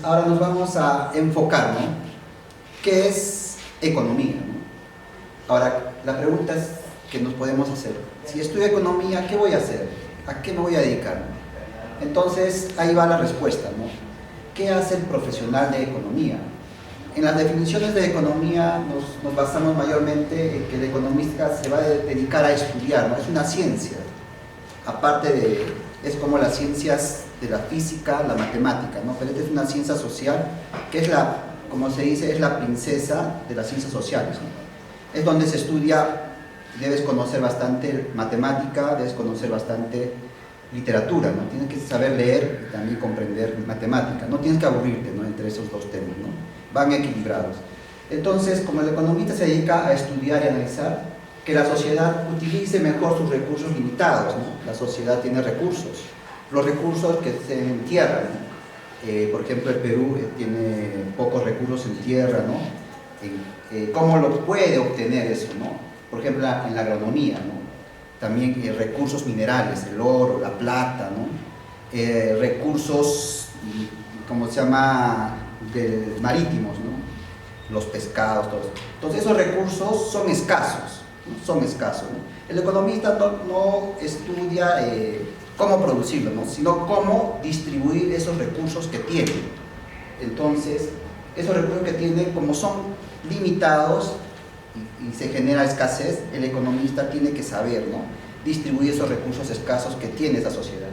ahora nos vamos a enfocar, ¿no? ¿Qué es economía, ¿no? Ahora, la pregunta es que nos podemos hacer: si estudio economía, ¿qué voy a hacer? ¿A qué me voy a dedicar? Entonces, ahí va la respuesta, ¿no? ¿Qué hace el profesional de economía? En las definiciones de economía nos basamos mayormente en que el economista se va a dedicar a estudiar, ¿no? Es una ciencia, aparte de, es como las ciencias de la física, la matemática, ¿no? Pero esta es una ciencia social que es la, como se dice, es la princesa de las ciencias sociales, ¿no? Es donde se estudia, debes conocer bastante matemática, debes conocer bastante literatura, ¿no? Tienes que saber leer y también comprender matemática, no tienes que aburrirte, ¿no? Entre esos dos temas, ¿no? Van equilibrados. Entonces, como el economista se dedica a estudiar y analizar que la sociedad utilice mejor sus recursos limitados, ¿no? La sociedad tiene recursos, los recursos que se entierran, ¿no? Por ejemplo, el Perú tiene pocos recursos en tierra, ¿no? ¿Cómo lo puede obtener eso, ¿no? Por ejemplo, en la agronomía, ¿no? También recursos minerales, el oro, la plata, ¿no? Recursos, ¿cómo se llama?, marítimos, ¿no? Los pescados, todo eso. Entonces esos recursos son escasos, ¿no? Son escasos, ¿no? El economista no estudia cómo producirlo, ¿no? Sino cómo distribuir esos recursos que tiene. Entonces, esos recursos que tiene, como son limitados y se genera escasez, el economista tiene que saber, ¿no?, distribuir esos recursos escasos que tiene esa sociedad.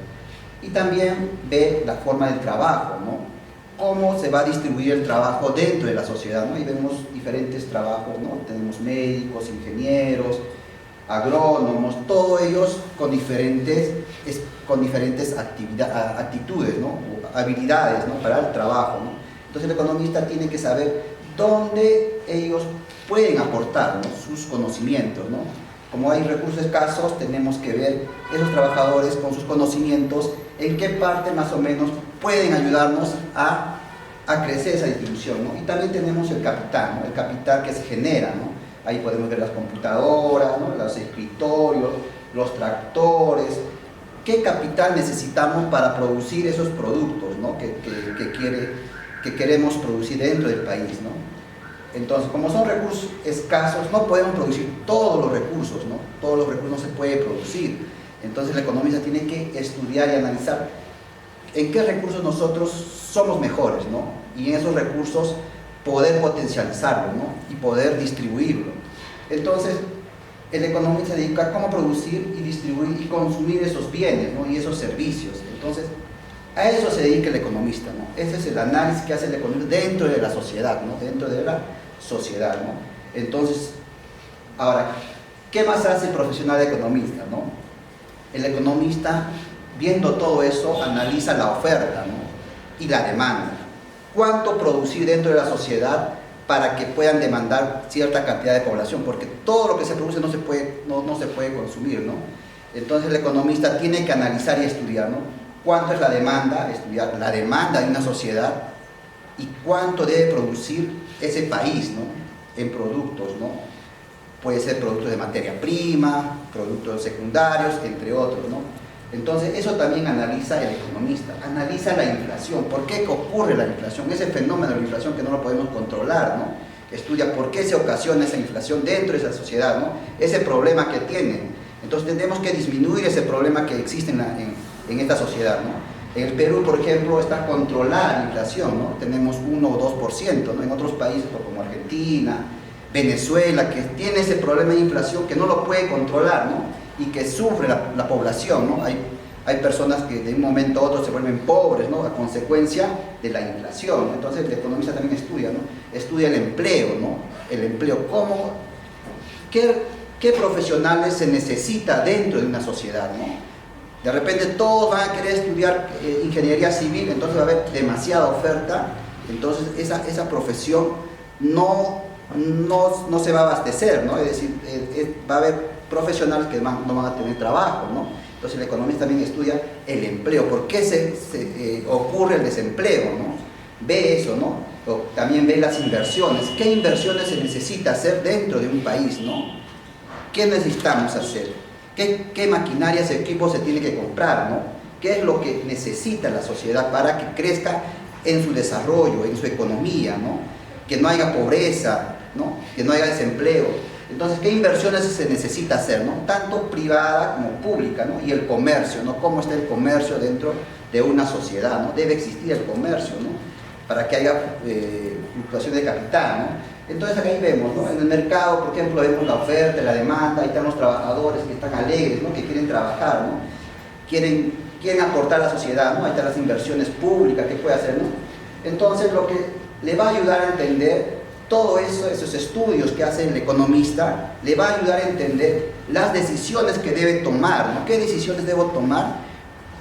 Y también ve la forma del trabajo, ¿no? Cómo se va a distribuir el trabajo dentro de la sociedad, ¿no? Y vemos diferentes trabajos, ¿no? Tenemos médicos, ingenieros, agrónomos, todos ellos con diferentes actitudes, ¿no? O habilidades, ¿no?, para el trabajo, ¿no? Entonces el economista tiene que saber dónde ellos pueden aportar, ¿no?, sus conocimientos, ¿no? Como hay recursos escasos, tenemos que ver esos trabajadores con sus conocimientos, en qué parte más o menos pueden ayudarnos a crecer esa distribución, ¿no? Y también tenemos el capital, ¿no? El capital que se genera, ¿no? Ahí podemos ver las computadoras, ¿no?, los escritorios, los tractores. ¿Qué capital necesitamos para producir esos productos, ¿no?, que queremos producir dentro del país, ¿no? Entonces, como son recursos escasos, no podemos producir todos los recursos, ¿no? Todos los recursos no se puede producir. Entonces el economista tiene que estudiar y analizar en qué recursos nosotros somos mejores, ¿no? Y en esos recursos poder potencializarlo, ¿no?, y poder distribuirlo. Entonces, el economista se dedica a cómo producir y distribuir y consumir esos bienes, ¿no?, y esos servicios. Entonces, a eso se dedica el economista, ¿no? Ese es el análisis que hace el economista dentro de la sociedad, ¿no? Dentro de la sociedad, ¿no? Entonces, ahora, ¿qué más hace el profesional economista, ¿no? El economista, viendo todo eso, analiza la oferta, ¿no?, y la demanda. ¿Cuánto producir dentro de la sociedad para que puedan demandar cierta cantidad de población? Porque todo lo que se produce no se puede consumir, ¿no? Entonces el economista tiene que analizar y estudiar, ¿no?, cuánto es la demanda, estudiar la demanda de una sociedad y cuánto debe producir ese país, ¿no?, en productos, ¿no? Puede ser productos de materia prima, productos secundarios, entre otros, ¿no? Entonces eso también analiza el economista, analiza la inflación. ¿Por qué ocurre la inflación? Ese fenómeno de la inflación que no lo podemos controlar, ¿no? Estudia por qué se ocasiona esa inflación dentro de esa sociedad, ¿no? Ese problema que tienen. Entonces tenemos que disminuir ese problema que existe en esta sociedad, ¿no? En el Perú, por ejemplo, está controlada la inflación, ¿no? Tenemos 1 o 2%, ¿no? En otros países como Argentina, Venezuela, que tiene ese problema de inflación que no lo puede controlar, ¿no?, y que sufre la población, ¿no? Hay personas que de un momento a otro se vuelven pobres, ¿no?, a consecuencia de la inflación, ¿no? Entonces el economista también estudia, ¿no? Estudia el empleo, ¿no? El empleo, ¿qué profesionales se necesita dentro de una sociedad, ¿no? De repente todos van a querer estudiar ingeniería civil, entonces va a haber demasiada oferta, entonces esa profesión no se va a abastecer, ¿no? Es decir, va a haber profesionales que no van a tener trabajo, ¿no? Entonces el economista también estudia el empleo, por qué se ocurre el desempleo, ¿no? Ve eso, ¿no? También ve las inversiones, qué inversiones se necesita hacer dentro de un país, ¿no? ¿Qué necesitamos hacer? ¿Qué maquinarias, equipos se tiene que comprar, ¿no? ¿Qué es lo que necesita la sociedad para que crezca en su desarrollo, en su economía, ¿no? Que no haya pobreza, ¿no? Que no haya desempleo. Entonces, ¿qué inversiones se necesita hacer, ¿no? Tanto privada como pública, ¿no? Y el comercio, ¿no? ¿Cómo está el comercio dentro de una sociedad, ¿no? Debe existir el comercio, ¿no? Para que haya fluctuación de capital, ¿no? Entonces ahí vemos, ¿no? En el mercado, por ejemplo, vemos la oferta, la demanda, ahí están los trabajadores que están alegres, ¿no? Que quieren trabajar, ¿no? Quieren aportar a la sociedad, ¿no? Ahí están las inversiones públicas que puede hacer, ¿no? Entonces lo que le va a ayudar a entender todo eso, esos estudios que hace el economista, le va a ayudar a entender las decisiones que debe tomar, ¿no? ¿Qué decisiones debo tomar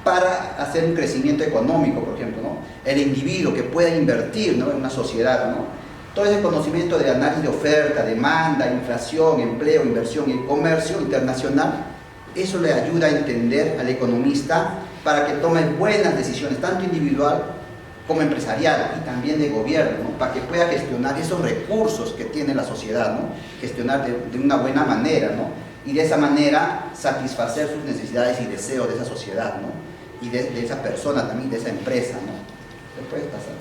para hacer un crecimiento económico, por ejemplo, ¿no? El individuo que pueda invertir, ¿no? En una sociedad, ¿no? Todo ese conocimiento de análisis de oferta, demanda, inflación, empleo, inversión y comercio internacional, eso le ayuda a entender al economista para que tome buenas decisiones, tanto individual como empresarial y también de gobierno, ¿no? Para que pueda gestionar esos recursos que tiene la sociedad, ¿no? Gestionar de una buena manera, ¿no? Y de esa manera satisfacer sus necesidades y deseos de esa sociedad, ¿no? Y de esa persona también, de esa empresa, ¿no? ¿Se puede pasar?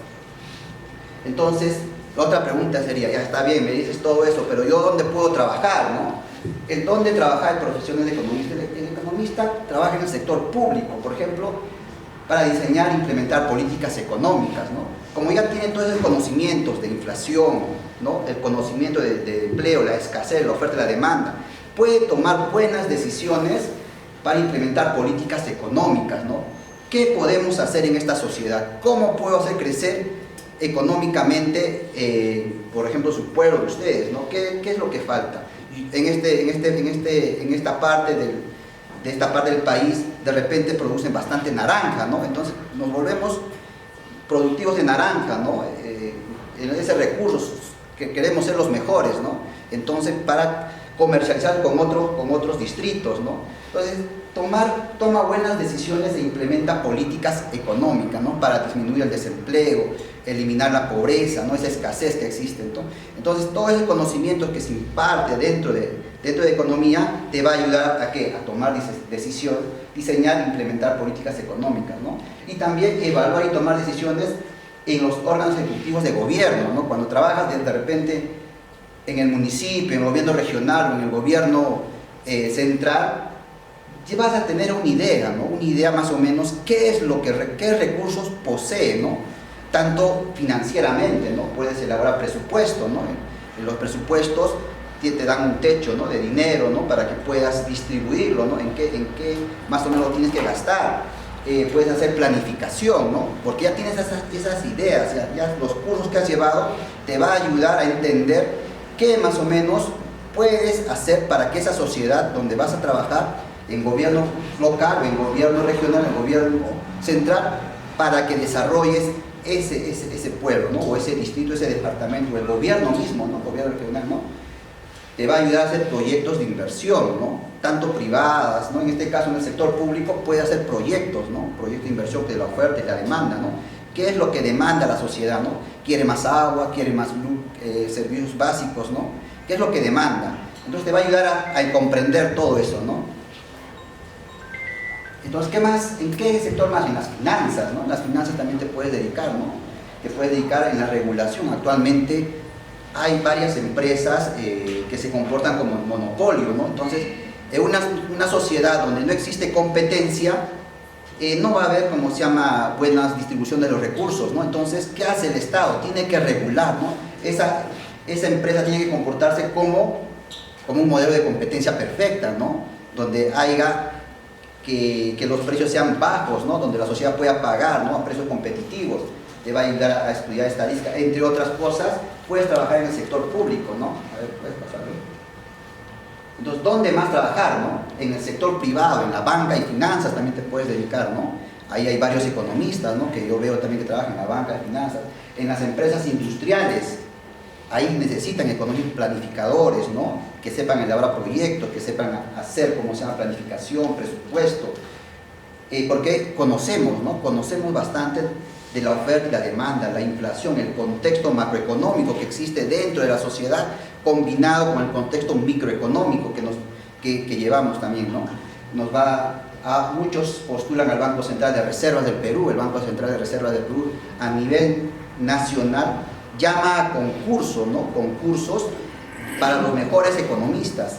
Entonces, la otra pregunta sería, ya está bien, me dices todo eso, pero ¿yo dónde puedo trabajar, no? ¿En dónde trabaja el profesión de economista? El economista trabaja en el sector público, por ejemplo, para diseñar e implementar políticas económicas, ¿no? Como ya tiene todos esos conocimientos de inflación, ¿no? El conocimiento de empleo, la escasez, la oferta y la demanda, puede tomar buenas decisiones para implementar políticas económicas, ¿no? ¿Qué podemos hacer en esta sociedad? ¿Cómo puedo hacer crecer económicamente, por ejemplo, su pueblo de ustedes, ¿no? ¿Qué es lo que falta? En esta parte del país, de repente producen bastante naranja, ¿no? Entonces nos volvemos productivos de naranja, ¿no? En ese recurso que queremos ser los mejores, ¿no? Entonces, para comercializar con otros distritos, ¿no? Entonces, toma buenas decisiones e implementa políticas económicas, ¿no? Para disminuir el desempleo, eliminar la pobreza, ¿no? Esa escasez que existe. Entonces, todo ese conocimiento que se imparte dentro de economía te va a ayudar ¿a qué? A tomar decisiones, diseñar e implementar políticas económicas, ¿no? Y también evaluar y tomar decisiones en los órganos ejecutivos de gobierno, ¿no? Cuando trabajas de repente en el municipio, en el gobierno regional o en el gobierno central, vas a tener una idea, ¿no? Una idea más o menos qué recursos posee, ¿no? Tanto financieramente, ¿no? Puedes elaborar presupuestos, ¿no? En los presupuestos te dan un techo, ¿no? De dinero, ¿no? Para que puedas distribuirlo, ¿no? En qué más o menos lo tienes que gastar. Puedes hacer planificación, ¿no? Porque ya tienes esas ideas, ya los cursos que has llevado te va a ayudar a entender qué más o menos puedes hacer para que esa sociedad donde vas a trabajar, en gobierno local, en gobierno regional, en gobierno central, para que desarrolles ese pueblo, ¿no? O ese distrito, ese departamento, o el gobierno mismo, ¿no? Gobierno regional, ¿no? Te va a ayudar a hacer proyectos de inversión, ¿no? Tanto privadas, ¿no? En este caso en el sector público puede hacer proyectos, ¿no? Proyectos de inversión de la oferta y la demanda, ¿no? ¿Qué es lo que demanda la sociedad, ¿no? Quiere más agua, quiere más servicios básicos, ¿no? ¿Qué es lo que demanda? Entonces te va a ayudar a comprender todo eso, ¿no? Entonces, ¿qué más? ¿En qué sector más? En las finanzas, ¿no? En las finanzas también te puedes dedicar, ¿no? Te puedes dedicar en la regulación. Actualmente hay varias empresas que se comportan como monopolio, ¿no? Entonces, en una sociedad donde no existe competencia, no va a haber, como se llama, buena distribución de los recursos, ¿no? Entonces, ¿qué hace el Estado? Tiene que regular, ¿no? Esa empresa tiene que comportarse como un modelo de competencia perfecta, ¿no? Donde haya que los precios sean bajos, ¿no? Donde la sociedad pueda pagar, ¿no? A precios competitivos. Te va a ayudar a estudiar estadística, entre otras cosas. Puedes trabajar en el sector público, ¿no? A ver, puedes pasarlo. Entonces, ¿dónde más trabajar, no? En el sector privado, en la banca y finanzas también te puedes dedicar, ¿no? Ahí hay varios economistas, ¿no? Que yo veo también que trabajan en la banca, y finanzas. En las empresas industriales, ahí necesitan economistas planificadores, ¿no? Que sepan elaborar proyectos, que sepan hacer, como se llama, planificación, presupuesto. Porque conocemos, ¿no? Conocemos bastante de la oferta y la demanda, la inflación, el contexto macroeconómico que existe dentro de la sociedad, combinado con el contexto microeconómico que llevamos también, ¿no? Nos va Muchos postulan al Banco Central de Reservas del Perú. El Banco Central de Reservas del Perú a nivel nacional llama a concursos, ¿no? Concursos para los mejores economistas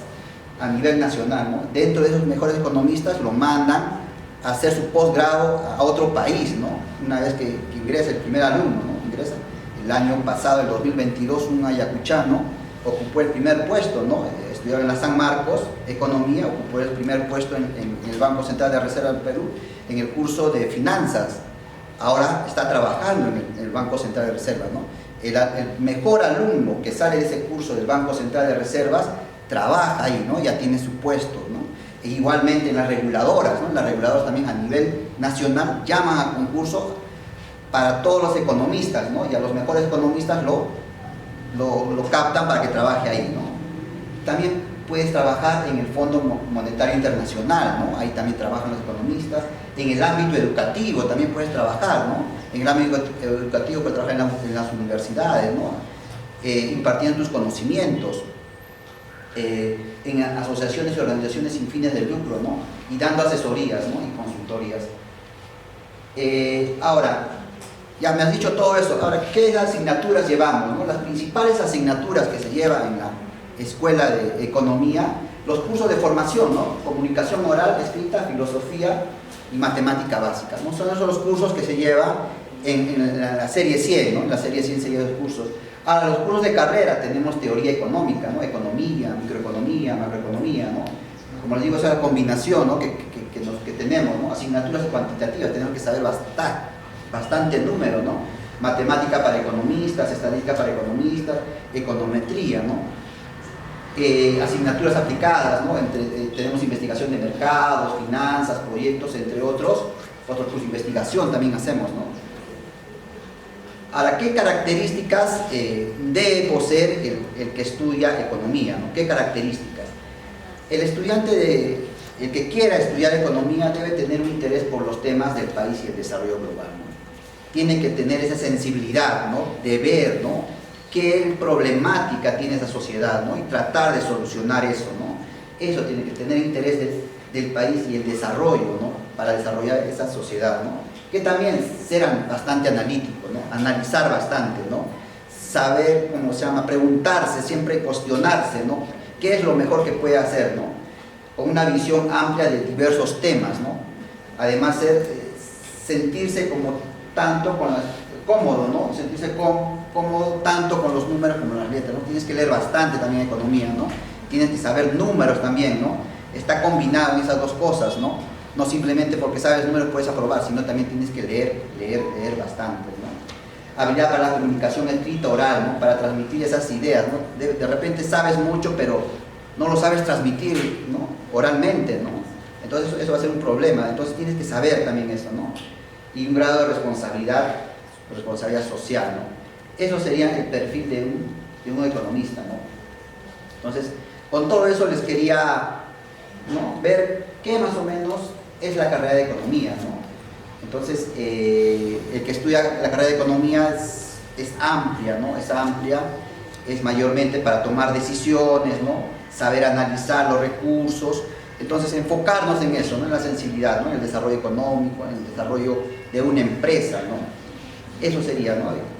a nivel nacional, ¿no? Dentro de esos mejores economistas lo mandan a hacer su posgrado a otro país, ¿no? Una vez que ingresa el primer alumno, ¿no? Ingresa. El año pasado, el 2022, un ayacuchano ocupó el primer puesto, ¿no? Estudiaba en la San Marcos, Economía, ocupó el primer puesto en el Banco Central de Reserva del Perú, en el curso de Finanzas. Ahora está trabajando en el Banco Central de Reserva, ¿no? El mejor alumno que sale de ese curso del Banco Central de Reservas trabaja ahí, ¿no? Ya tiene su puesto, ¿no? E igualmente en las reguladoras, ¿no? Las reguladoras también a nivel nacional llaman a concurso para todos los economistas, ¿no? Y a los mejores economistas lo captan para que trabaje ahí, ¿no? También puedes trabajar en el Fondo Monetario Internacional, ¿no? Ahí también trabajan los economistas. En el ámbito educativo también puedes trabajar, ¿no? En el ámbito educativo puedes trabajar en las universidades, ¿no? Impartiendo tus conocimientos. En asociaciones y organizaciones sin fines de lucro, ¿no? Y dando asesorías, ¿no? Y consultorías. Ahora, ya me has dicho todo eso. Ahora, ¿qué asignaturas llevamos, ¿no? Las principales asignaturas que se llevan en la escuela de economía, los cursos de formación, ¿no? Comunicación oral, escrita, filosofía y matemática básica, ¿no? Son esos los cursos que se llevan en la serie 100, ¿no? En la serie 100 se llevan los cursos. Ahora, los cursos de carrera tenemos teoría económica, ¿no? Economía, microeconomía, macroeconomía, ¿no? Como les digo, esa es la combinación, ¿no? que tenemos, ¿no? Asignaturas cuantitativas, tenemos que saber bastante número, ¿no? Matemática para economistas, estadística para economistas, econometría, ¿no? Asignaturas aplicadas, ¿no? Tenemos investigación de mercados, finanzas, proyectos, entre otros cursos de investigación también hacemos, ¿no? Ahora, ¿qué características debe poseer el que estudia economía, ¿no? ¿Qué características? El estudiante, el que quiera estudiar economía debe tener un interés por los temas del país y el desarrollo global, ¿no? Tiene que tener esa sensibilidad, ¿no? De ver, ¿no? Qué problemática tiene esa sociedad, ¿no? Y tratar de solucionar eso, ¿no? Eso tiene que tener interés del país y el desarrollo, ¿no? Para desarrollar esa sociedad, ¿no? Que también serán bastante analíticos, ¿no? Analizar bastante, ¿no? Saber, ¿cómo se llama? Preguntarse, siempre cuestionarse, ¿no? ¿Qué es lo mejor que puede hacer, ¿no? Con una visión amplia de diversos temas, ¿no? Además, sentirse como tanto cómodo, ¿no? Sentirse cómodo tanto con los números como las letras, ¿no? Tienes que leer bastante también economía, ¿no? Tienes que saber números también, ¿no? Está combinado en esas dos cosas, ¿no? No simplemente porque sabes números puedes aprobar, sino también tienes que leer bastante, ¿no? Habilidad para la comunicación escrita oral, ¿no? Para transmitir esas ideas, ¿no? De repente sabes mucho, pero no lo sabes transmitir, ¿no? Oralmente, ¿no? Entonces eso va a ser un problema. Entonces tienes que saber también eso, ¿no? Y un grado de responsabilidad social, ¿no? Eso sería el perfil de un economista, ¿no? Entonces, con todo eso les quería, ¿no? Ver qué más o menos es la carrera de economía, ¿no? Entonces, el que estudia la carrera de economía es amplia, ¿no? Es amplia, es mayormente para tomar decisiones, ¿no? Saber analizar los recursos. Entonces, enfocarnos en eso, ¿no? En la sensibilidad, ¿no? En el desarrollo económico, en el desarrollo de una empresa, ¿no? Eso sería, ¿no?